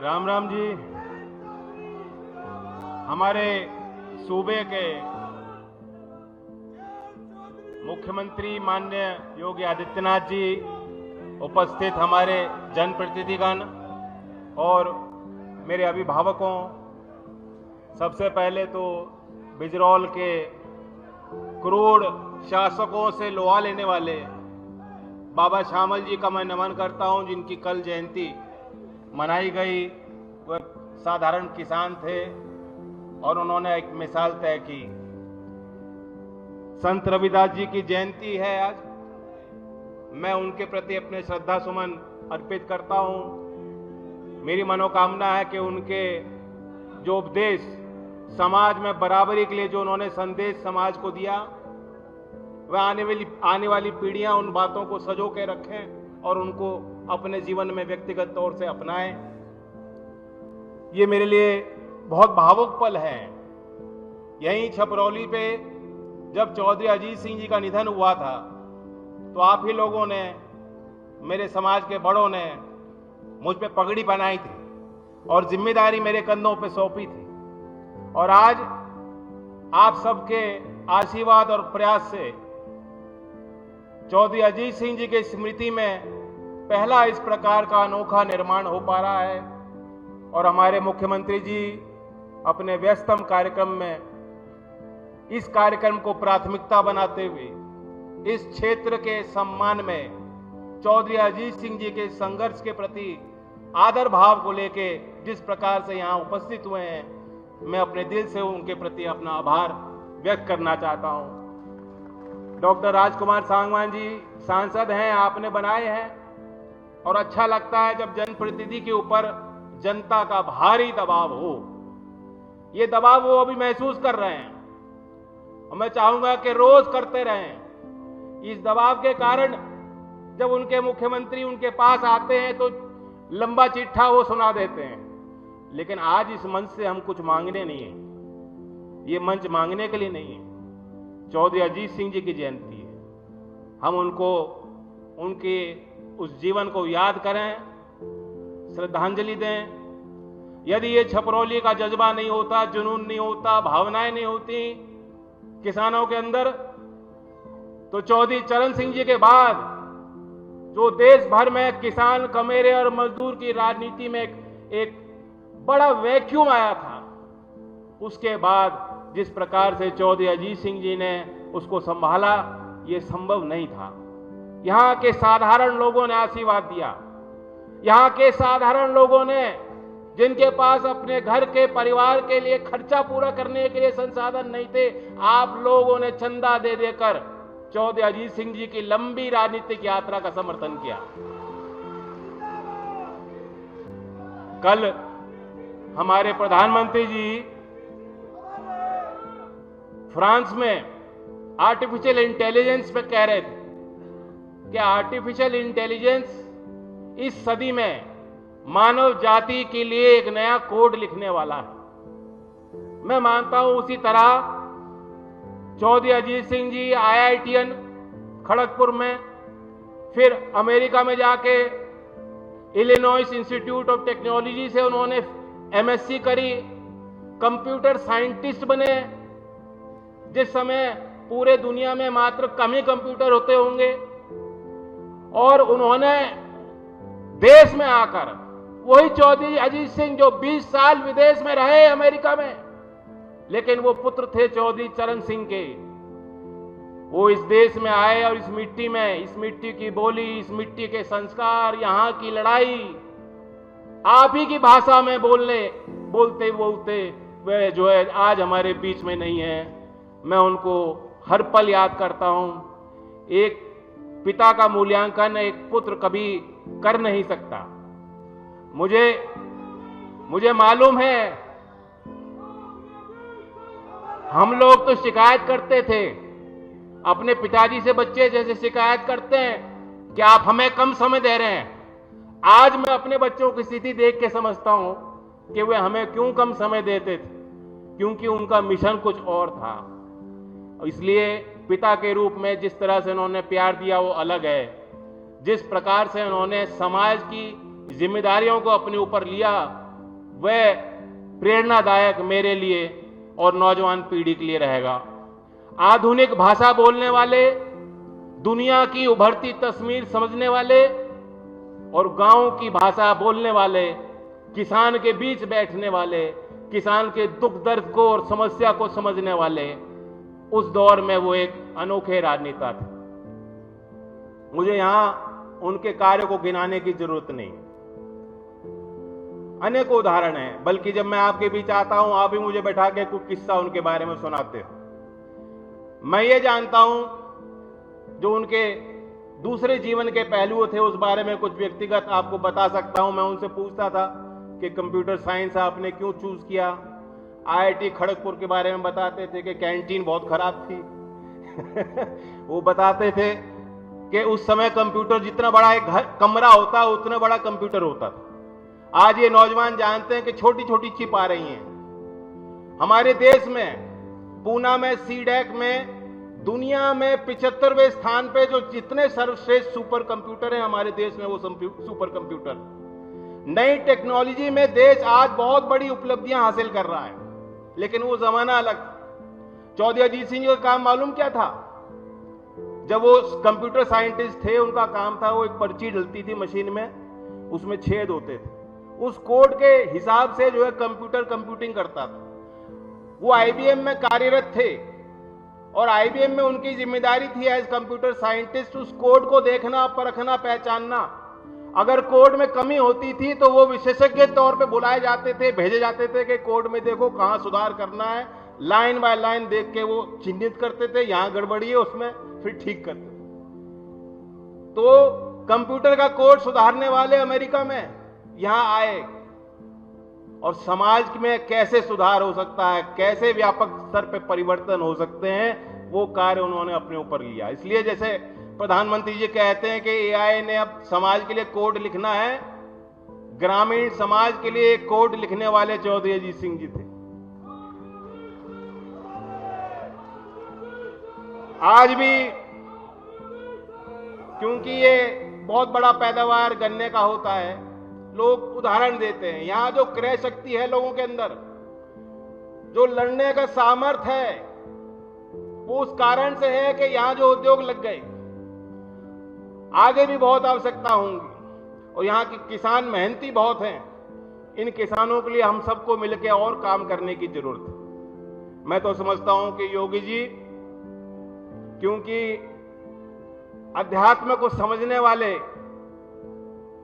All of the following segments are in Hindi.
राम राम जी। हमारे सूबे के मुख्यमंत्री माननीय योगी आदित्यनाथ जी, उपस्थित हमारे जनप्रतिनिधिगण और मेरे अभिभावकों, सबसे पहले तो बिजरौल के क्रूर शासकों से लोहा लेने वाले बाबा श्यामल जी का मैं नमन करता हूं, जिनकी कल जयंती मनाई गई। वह साधारण किसान थे और उन्होंने एक मिसाल तय की। संत रविदास जी की जयंती है आज। मैं उनके प्रति अपने श्रद्धा सुमन अर्पित करता हूं। मेरी मनोकामना है कि उनके जो उपदेश, समाज में बराबरी के लिए जो उन्होंने संदेश समाज को दिया, वह आने वाली पीढ़ियां उन बातों को सजो के रखें और उनको अपने जीवन में व्यक्तिगत तौर से अपनाएं। ये मेरे लिए बहुत भावुक पल है। यहीं छपरौली पे जब चौधरी अजीत सिंह जी का निधन हुआ था, तो आप ही लोगों ने, मेरे समाज के बड़ों ने मुझ पे पगड़ी बनाई थी और जिम्मेदारी मेरे कंधों पे सौंपी थी। और आज आप सबके आशीर्वाद और प्रयास से चौधरी अजीत सिंह जी की स्मृति में पहला इस प्रकार का अनोखा निर्माण हो पा रहा है। और हमारे मुख्यमंत्री जी अपने व्यस्तम कार्यक्रम में इस कार्यक्रम को प्राथमिकता बनाते हुए इस क्षेत्र के सम्मान में चौधरी अजीत सिंह जी के संघर्ष के प्रति आदर भाव को लेके जिस प्रकार से यहाँ उपस्थित हुए हैं, मैं अपने दिल से उनके प्रति अपना आभार व्यक्त करना चाहता हूँ। डॉक्टर राजकुमार सांगवान जी सांसद हैं, आपने बनाए हैं, और अच्छा लगता है जब जनप्रतिनिधि के ऊपर जनता का भारी दबाव हो। ये दबाव वो अभी महसूस कर रहे हैं और मैं चाहूंगा कि रोज करते रहें। इस दबाव के कारण जब उनके मुख्यमंत्री उनके पास आते हैं तो लंबा चिट्ठा वो सुना देते हैं, लेकिन आज इस मंच से हम कुछ मांगने नहीं है। ये मंच मांगने के लिए नहीं है। चौधरी अजीत सिंह जी की जयंती है। हम उनको, उनके उस जीवन को याद करें, श्रद्धांजलि दें। यदि ये छपरौली का जज्बा नहीं होता, जुनून नहीं होता, भावनाएं नहीं होती किसानों के अंदर, तो चौधरी चरण सिंह जी के बाद जो देश भर में किसान, कमेरे और मजदूर की राजनीति में एक बड़ा वैक्यूम आया था, उसके बाद जिस प्रकार से चौधरी अजीत सिंह जी ने उसको संभाला, ये संभव नहीं था। यहां के साधारण लोगों ने आशीर्वाद दिया। यहां के साधारण लोगों ने, जिनके पास अपने घर के परिवार के लिए खर्चा पूरा करने के लिए संसाधन नहीं थे, आप लोगों ने चंदा दे देकर चौधरी अजीत सिंह जी की लंबी राजनीतिक यात्रा का समर्थन किया। कल हमारे प्रधानमंत्री जी फ्रांस में आर्टिफिशियल इंटेलिजेंस पे कह रहे थे कि आर्टिफिशियल इंटेलिजेंस इस सदी में मानव जाति के लिए एक नया कोड लिखने वाला है। मैं मानता हूं उसी तरह चौधरी अजीत सिंह जी IITN खड़गपुर में, फिर अमेरिका में जाके इलिनॉइस इंस्टीट्यूट ऑफ टेक्नोलॉजी से उन्होंने MSc करी, कंप्यूटर साइंटिस्ट बने। जिस समय पूरे दुनिया में मात्र कम ही कंप्यूटर होते होंगे, और उन्होंने देश में आकर, वही चौधरी अजीत सिंह जो 20 साल विदेश में रहे अमेरिका में, लेकिन वो पुत्र थे चौधरी चरण सिंह के। वो इस देश में आए और इस मिट्टी में, इस मिट्टी की बोली, इस मिट्टी के संस्कार, यहाँ की लड़ाई, आप ही की भाषा में बोलते वे जो है आज हमारे बीच में नहीं है। मैं उनको हर पल याद करता हूं। एक पिता का मूल्यांकन एक पुत्र कभी कर नहीं सकता। मुझे मालूम है, हम लोग तो शिकायत करते थे, अपने पिताजी से बच्चे जैसे शिकायत करते हैं कि आप हमें कम समय दे रहे हैं। आज मैं अपने बच्चों की स्थिति देख के समझता हूं कि वे हमें क्यों कम समय देते थे, क्योंकि उनका मिशन कुछ और था। इसलिए पिता के रूप में जिस तरह से उन्होंने प्यार दिया वो अलग है। जिस प्रकार से उन्होंने समाज की जिम्मेदारियों को अपने ऊपर लिया वह प्रेरणादायक मेरे लिए और नौजवान पीढ़ी के लिए रहेगा। आधुनिक भाषा बोलने वाले, दुनिया की उभरती तस्वीर समझने वाले और गांव की भाषा बोलने वाले, किसान के बीच बैठने वाले, किसान के दुख दर्द को और समस्या को समझने वाले, उस दौर में वो एक अनोखे राजनेता थे। मुझे यहां उनके कार्य को गिनाने की जरूरत नहीं, अनेकों उदाहरण हैं, बल्कि जब मैं आपके बीच आता हूं आप भी मुझे बैठा के कुछ किस्सा उनके बारे में सुनाते हो। मैं ये जानता हूं जो उनके दूसरे जीवन के पहलू थे उस बारे में कुछ व्यक्तिगत आपको बता सकता हूं। मैं उनसे पूछता था कि कंप्यूटर साइंस आपने क्यों चूज किया। आईआईटी खड़गपुर के बारे में बताते थे कि कैंटीन बहुत खराब थी वो बताते थे कि उस समय कंप्यूटर जितना बड़ा एक कमरा होता उतना बड़ा कंप्यूटर होता था। आज ये नौजवान जानते हैं कि छोटी छोटी चिप आ रही हैं। हमारे देश में पूना में सीडैक में दुनिया में 75वें स्थान पे जो जितने सर्वश्रेष्ठ सुपर कंप्यूटर हैं हमारे देश में वो सुपर कंप्यूटर। नई टेक्नोलॉजी में देश आज बहुत बड़ी उपलब्धियां हासिल कर रहा है, लेकिन वो जमाना अलग। चौधरी अजीत सिंह का काम मालूम क्या था? जब वो कंप्यूटर साइंटिस्ट थे उनका काम था वो एक पर्ची डलती थी मशीन में, उसमें छेद होते थे, उस कोड के हिसाब से जो है कंप्यूटर कंप्यूटिंग करता था। वो आईबीएम में कार्यरत थे और आईबीएम में उनकी जिम्मेदारी थी एज कंप्यूटर साइंटिस्ट उस कोड को देखना, परखना, पहचानना। अगर कोड में कमी होती थी तो वो विशेषज्ञ के तौर पे बुलाए जाते थे, भेजे जाते थे कि कोड में देखो कहां सुधार करना है। लाइन बाय लाइन देख के वो चिन्हित करते थे, यहां गड़बड़ी है उसमें, फिर ठीक करते थे। तो कंप्यूटर का कोड सुधारने वाले अमेरिका में यहां आए और समाज में कैसे सुधार हो सकता है, कैसे व्यापक स्तर पर परिवर्तन हो सकते हैं, वो कार्य उन्होंने अपने ऊपर लिया। इसलिए जैसे प्रधानमंत्री जी कहते हैं कि एआई ने अब समाज के लिए कोड लिखना है, ग्रामीण समाज के लिए कोड लिखने वाले चौधरी अजीत सिंह जी थे। आज भी क्योंकि ये बहुत बड़ा पैदावार गन्ने का होता है, लोग उदाहरण देते हैं। यहां जो क्रय शक्ति है लोगों के अंदर, जो लड़ने का सामर्थ्य है, वो उस कारण से है कि यहां जो उद्योग लग गए। आगे भी बहुत आवश्यकता होंगी और यहाँ के किसान मेहनती बहुत हैं। इन किसानों के लिए हम सबको मिलकर और काम करने की जरूरत है। मैं तो समझता हूं कि योगी जी क्योंकि अध्यात्म को समझने वाले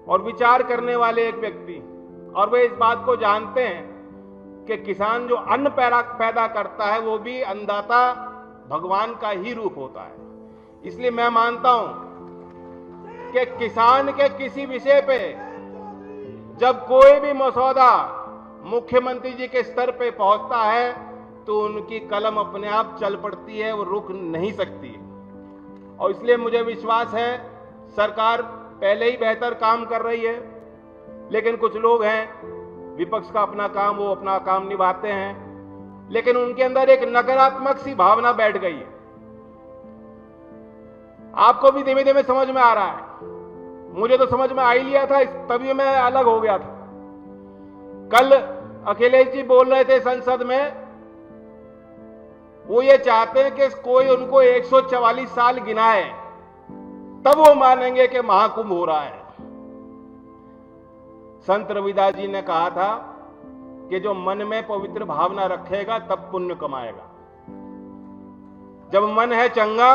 और विचार करने वाले एक व्यक्ति, और वे इस बात को जानते हैं कि किसान जो अन्न पैदा करता है वो भी अन्नदाता भगवान का ही रूप होता है। इसलिए मैं मानता हूं कि किसान के किसी विषय पे जब कोई भी मसौदा मुख्यमंत्री जी के स्तर पे पहुंचता है तो उनकी कलम अपने आप चल पड़ती है, वो रुक नहीं सकती। और इसलिए मुझे विश्वास है सरकार पहले ही बेहतर काम कर रही है, लेकिन कुछ लोग हैं विपक्ष का अपना काम, वो अपना काम निभाते हैं, लेकिन उनके अंदर एक नकारात्मक सी भावना बैठ गई है। आपको भी धीमे धीमे समझ में आ रहा है, मुझे तो समझ में आ ही लिया था, तभी मैं अलग हो गया था। कल अखिलेश जी बोल रहे थे संसद में, वो ये चाहते हैं कि कोई उनको 144 साल गिनाए तब वो मानेंगे कि महाकुंभ हो रहा है। संत रविदास जी ने कहा था कि जो मन में पवित्र भावना रखेगा तब पुण्य कमाएगा। जब मन है चंगा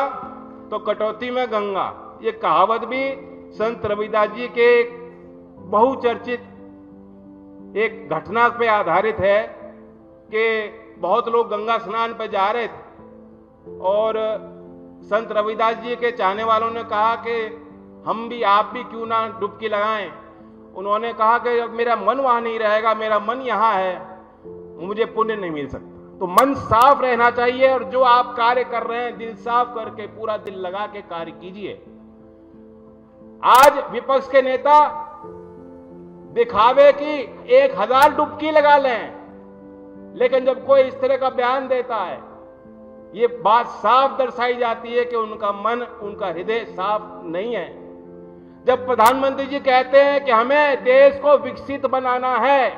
तो कटौती में गंगा। ये कहावत भी संत रविदास जी के बहुचर्चित एक घटना पे आधारित है कि बहुत लोग गंगा स्नान पे जा रहे थे और संत रविदास जी के चाहने वालों ने कहा कि हम भी, आप भी क्यों ना डुबकी लगाएं। उन्होंने कहा कि अब मेरा मन वहां नहीं रहेगा, मेरा मन यहां है, मुझे पुण्य नहीं मिल सकता। तो मन साफ रहना चाहिए और जो आप कार्य कर रहे हैं दिल साफ करके, पूरा दिल लगा के कार्य कीजिए। आज विपक्ष के नेता दिखावे की 1000 डुबकी लगा लें, लेकिन जब कोई इस तरह का बयान देता है, ये बात साफ दर्शाई जाती है कि उनका मन, उनका हृदय साफ नहीं है। जब प्रधानमंत्री जी कहते हैं कि हमें देश को विकसित बनाना है,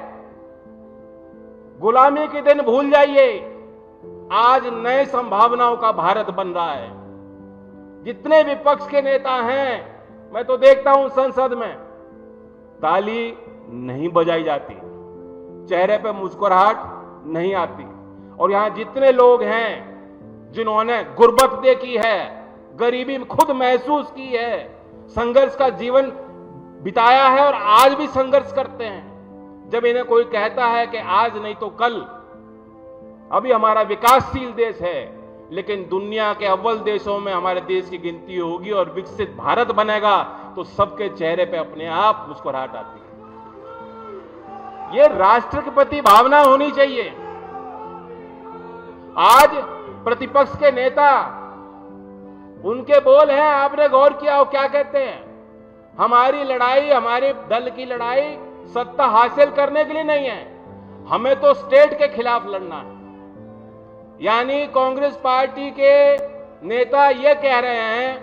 गुलामी के दिन भूल जाइए, आज नए संभावनाओं का भारत बन रहा है। जितने विपक्ष के नेता हैं, मैं तो देखता हूं संसद में ताली नहीं बजाई जाती, चेहरे पे मुस्कुराहट नहीं आती। और यहां जितने लोग हैं जिन्होंने गुर्बत देखी है, गरीबी खुद महसूस की है, संघर्ष का जीवन बिताया है और आज भी संघर्ष करते हैं, जब इन्हें कोई कहता है कि आज नहीं तो कल, अभी हमारा विकासशील देश है लेकिन दुनिया के अव्वल देशों में हमारे देश की गिनती होगी और विकसित भारत बनेगा, तो सबके चेहरे पे अपने आप मुस्कुराहट आती है। ये राष्ट्र के प्रति भावना होनी चाहिए। आज प्रतिपक्ष के नेता, उनके बोल हैं, आपने गौर किया हो क्या कहते हैं? हमारी लड़ाई, हमारे दल की लड़ाई सत्ता हासिल करने के लिए नहीं है, हमें तो स्टेट के खिलाफ लड़ना है। यानी कांग्रेस पार्टी के नेता यह कह रहे हैं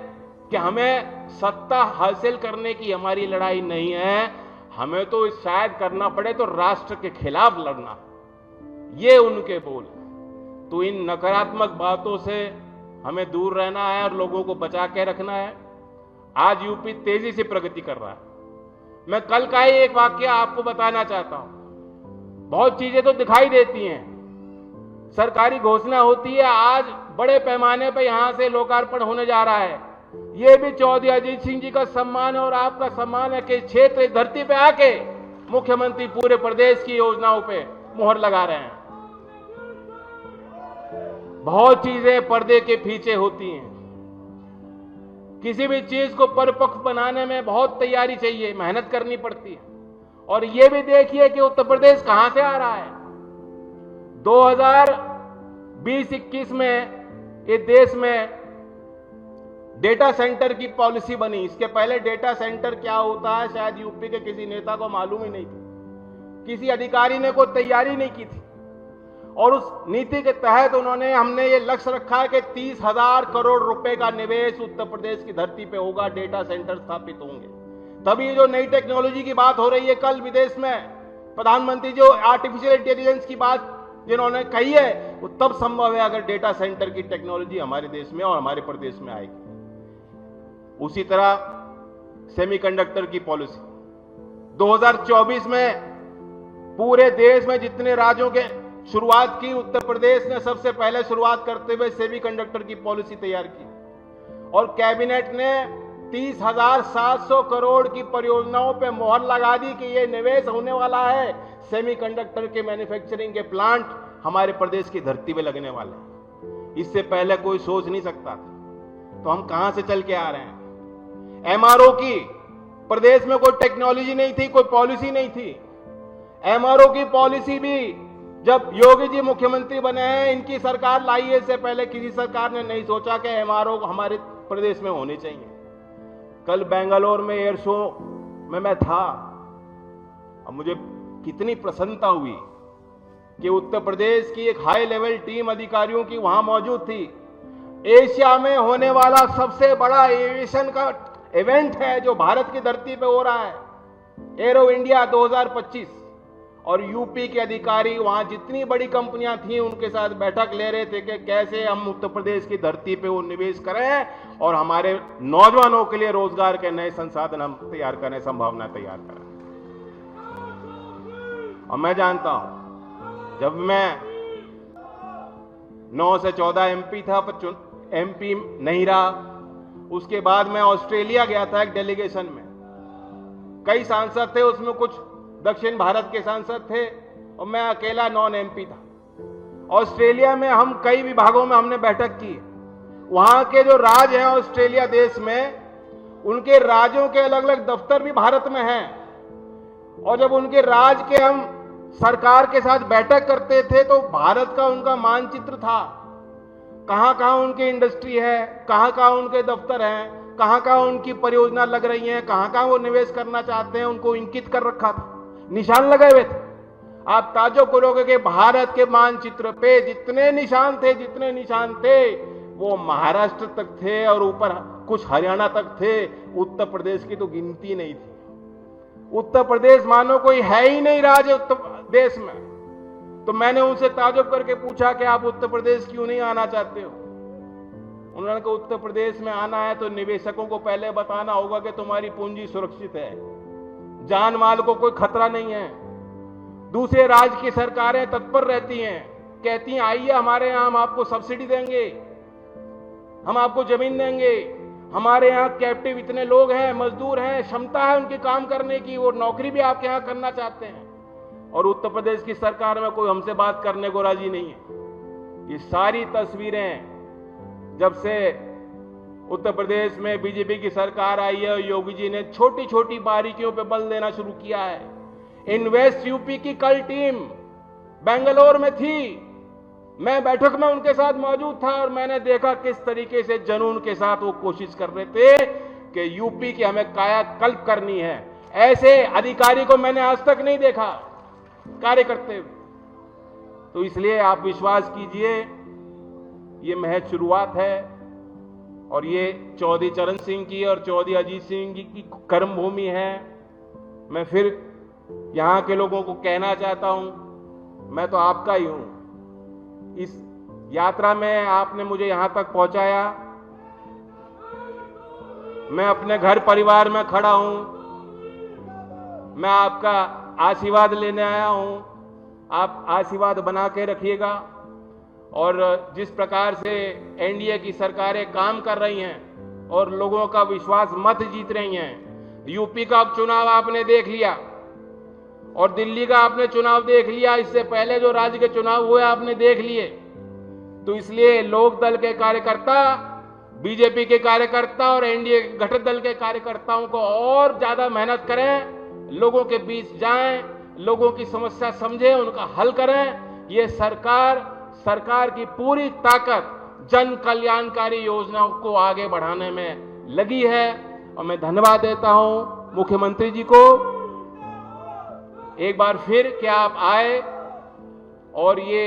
कि हमें सत्ता हासिल करने की हमारी लड़ाई नहीं है, हमें तो शायद करना पड़े तो राष्ट्र के खिलाफ लड़ना। ये उनके बोल। तो इन नकारात्मक बातों से हमें दूर रहना है और लोगों को बचा के रखना है। आज यूपी तेजी से प्रगति कर रहा है। मैं कल का ही एक वाकया आपको बताना चाहता हूं। बहुत चीजें तो दिखाई देती हैं, सरकारी घोषणा होती है, आज बड़े पैमाने पर यहां से लोकार्पण होने जा रहा है। यह भी चौधरी अजीत सिंह जी का सम्मान और आपका सम्मान है कि क्षेत्र धरती पे आके मुख्यमंत्री पूरे प्रदेश की योजनाओं पे मुहर लगा रहे हैं। बहुत चीजें पर्दे के पीछे होती हैं। किसी भी चीज को परिपक्व बनाने में बहुत तैयारी चाहिए, मेहनत करनी पड़ती है। और यह भी देखिए कि उत्तर प्रदेश कहां से आ रहा है। 2020-21 में ये देश में डेटा सेंटर की पॉलिसी बनी। इसके पहले डेटा सेंटर क्या होता है शायद यूपी के किसी नेता को मालूम ही नहीं थी, किसी अधिकारी ने कोई तैयारी नहीं की थी। और उस नीति के तहत हमने ये लक्ष्य रखा है कि 30,000 करोड़ रुपए का निवेश उत्तर प्रदेश की धरती पे होगा, डेटा सेंटर स्थापित होंगे। तभी जो नई टेक्नोलॉजी की बात हो रही है, कल विदेश में प्रधानमंत्री जो आर्टिफिशियल इंटेलिजेंस की बात जिन्होंने कही है, वो तब संभव है अगर डेटा सेंटर की टेक्नोलॉजी हमारे देश में और हमारे प्रदेश में आएगी। उसी तरह सेमीकंडक्टर की पॉलिसी 2024 में पूरे देश में जितने राज्यों के शुरुआत की, उत्तर प्रदेश ने सबसे पहले शुरुआत करते हुए सेमीकंडक्टर की पॉलिसी तैयार की और कैबिनेट ने 30,700 करोड़ की परियोजनाओं पे मोहर लगा दी कि ये निवेश होने वाला है। सेमीकंडक्टर के मैन्युफैक्चरिंग के प्लांट हमारे प्रदेश की धरती पे लगने वाले हैं। इससे पहले कोई सोच नहीं सकता था। तो हम कहां से चल के आ रहे हैं? एमआरओ की प्रदेश में कोई टेक्नोलॉजी नहीं थी, कोई पॉलिसी नहीं थी। एमआरओ की पॉलिसी भी जब योगी जी मुख्यमंत्री बने हैं, इनकी सरकार लाई है, इससे पहले किसी सरकार ने नहीं सोचा कि एमआरओ हमारे प्रदेश में होने चाहिए। कल बेंगलोर में एयर शो में मैं था, अब मुझे कितनी प्रसन्नता हुई कि उत्तर प्रदेश की एक हाई लेवल टीम अधिकारियों की वहां मौजूद थी। एशिया में होने वाला सबसे बड़ा एविएशन का इवेंट है जो भारत की धरती पे हो रहा है, एरो इंडिया 2025। और यूपी के अधिकारी वहां जितनी बड़ी कंपनियां थी उनके साथ बैठक ले रहे थे कि कैसे हम उत्तर प्रदेश की धरती पे वो निवेश करें और हमारे नौजवानों के लिए रोजगार के नए संसाधन हम तैयार करें, संभावना तैयार करें। और मैं जानता हूं, जब मैं 9 से 14 एमपी था, पर एमपी नहीं रहा, उसके बाद मैं ऑस्ट्रेलिया गया था एक डेलीगेशन में। कई सांसद थे, उसमें कुछ दक्षिण भारत के सांसद थे और मैं अकेला नॉन एमपी था। ऑस्ट्रेलिया में हम कई विभागों में हमने बैठक की। वहां के जो राज्य हैं ऑस्ट्रेलिया देश में, उनके राज्यों के अलग अलग दफ्तर भी भारत में हैं। और जब उनके राज्य के हम सरकार के साथ बैठक करते थे तो भारत का उनका मानचित्र था, कहां कहां उनकी इंडस्ट्री है, कहां कहां उनके दफ्तर हैं, कहां कहां उनकी परियोजना लग रही हैं, कहां कहां वो निवेश करना चाहते हैं, उनको इंकित कर रखा था, निशान लगे हुए थे। आप ताज्जुब करोगे कि भारत के मानचित्र पे जितने निशान थे वो महाराष्ट्र तक थे और ऊपर कुछ हरियाणा तक थे। उत्तर प्रदेश की तो गिनती नहीं थी। उत्तर प्रदेश मानो कोई है ही नहीं राज्य उत्तर देश में। तो मैंने उनसे ताजुब करके पूछा कि आप उत्तर प्रदेश क्यों नहीं आना चाहते हो। उन्होंने कहा उत्तर प्रदेश में आना है तो निवेशकों को पहले बताना होगा कि तुम्हारी पूंजी सुरक्षित है, जान माल को कोई खतरा नहीं है। दूसरे राज्य की सरकारें तत्पर रहती हैं, कहती हैं आइए हमारे यहां, हम आपको सब्सिडी देंगे, हम आपको जमीन देंगे, हमारे यहाँ कैप्टिव इतने लोग हैं, मजदूर हैं, क्षमता है उनके काम करने की, वो नौकरी भी आपके यहाँ करना चाहते हैं। और उत्तर प्रदेश की सरकार में कोई हमसे बात करने को राजी नहीं है। ये सारी तस्वीरें जब से उत्तर प्रदेश में बीजेपी की सरकार आई है, योगी जी ने छोटी छोटी बारीकियों पे बल देना शुरू किया है। इन्वेस्ट यूपी की कल टीम बेंगलोर में थी, मैं बैठक में उनके साथ मौजूद था और मैंने देखा किस तरीके से जुनून के साथ वो कोशिश कर रहे थे कि यूपी की हमें कायाकल्प करनी है। ऐसे अधिकारी को मैंने आज तक नहीं देखा कार्य करते हुए। तो इसलिए आप विश्वास कीजिए, ये महज शुरुआत है और ये चौधरी चरण सिंह की और चौधरी अजीत सिंह की कर्मभूमि है। मैं फिर यहां के लोगों को कहना चाहता हूं, मैं तो आपका ही हूं। इस यात्रा में आपने मुझे यहां तक पहुंचाया, मैं अपने घर परिवार में खड़ा हूं, मैं आपका आशीर्वाद लेने आया हूं। आप आशीर्वाद बना के रखिएगा और जिस प्रकार से एनडीए की सरकारें काम कर रही हैं और लोगों का विश्वास मत जीत रही हैं, यूपी का चुनाव आपने देख लिया और दिल्ली का आपने चुनाव देख लिया, इससे पहले जो राज्य के चुनाव हुए आपने देख लिए। तो इसलिए लोक दल के कार्यकर्ता, बीजेपी के कार्यकर्ता और एनडीए घटक दल के कार्यकर्ताओं को और ज्यादा मेहनत करें, लोगों के बीच जाएं, लोगों की समस्या समझें, उनका हल करें। ये सरकार की पूरी ताकत जन कल्याणकारी योजनाओं को आगे बढ़ाने में लगी है और मैं धन्यवाद देता हूं मुख्यमंत्री जी को एक बार फिर कि आप आए और ये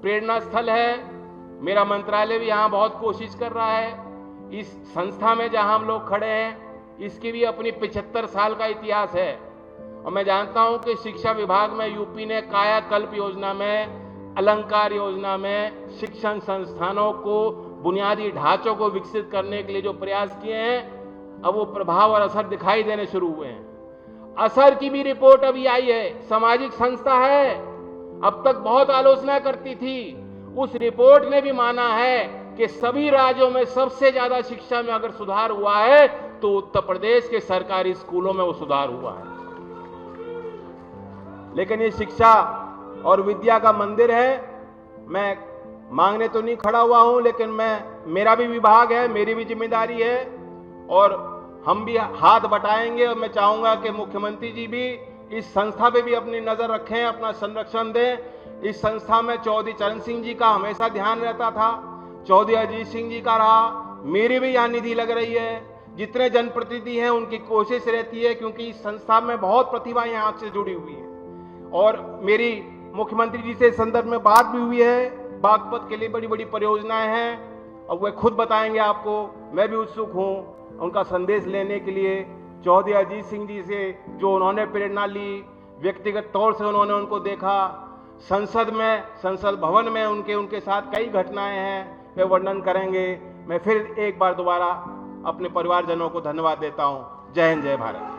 प्रेरणा स्थल है। मेरा मंत्रालय भी यहां बहुत कोशिश कर रहा है। इस संस्था में जहां हम लोग खड़े हैं, इसकी भी अपनी 75 साल का इतिहास है और मैं जानता हूं कि शिक्षा विभाग में यूपी ने कायाकल्प योजना में, अलंकार योजना में शिक्षण संस्थानों को, बुनियादी ढांचों को विकसित करने के लिए जो प्रयास किए हैं, अब वो प्रभाव और असर दिखाई देने शुरू हुए हैं। असर की भी रिपोर्ट अभी आई है, सामाजिक संस्था है, अब तक बहुत आलोचना करती थी, उस रिपोर्ट ने भी माना है कि सभी राज्यों में सबसे ज्यादा शिक्षा में अगर सुधार हुआ है तो उत्तर प्रदेश के सरकारी स्कूलों में वो सुधार हुआ है। लेकिन ये शिक्षा और विद्या का मंदिर है। मैं मांगने तो नहीं खड़ा हुआ हूं, लेकिन मेरा भी विभाग है, मेरी भी जिम्मेदारी है और हम भी हाथ बटाएंगे और मैं चाहूंगा कि मुख्यमंत्री जी भी इस संस्था पे भी अपनी नजर रखें, अपना संरक्षण दें। इस संस्था में चौधरी चरण सिंह जी का हमेशा ध्यान रहता था, चौधरी अजीत सिंह जी का रहा, मेरी भी यहाँ निधि लग रही है, जितने जनप्रतिनिधि हैं उनकी कोशिश रहती है, क्योंकि इस संस्था में बहुत प्रतिभा यहाँ से जुड़ी हुई है। और मेरी मुख्यमंत्री जी से इस संदर्भ में बात भी हुई है, बागपत के लिए बड़ी बड़ी परियोजनाएं हैं और वे खुद बताएंगे आपको। मैं भी उत्सुक हूँ उनका संदेश लेने के लिए। चौधरी अजीत सिंह जी से जो उन्होंने प्रेरणा ली, व्यक्तिगत तौर से उन्होंने उनको देखा, संसद भवन में उनके साथ कई घटनाएं हैं, वे वर्णन करेंगे। मैं फिर एक बार दोबारा अपने परिवारजनों को धन्यवाद देता हूं। जय हिंद, जय भारत।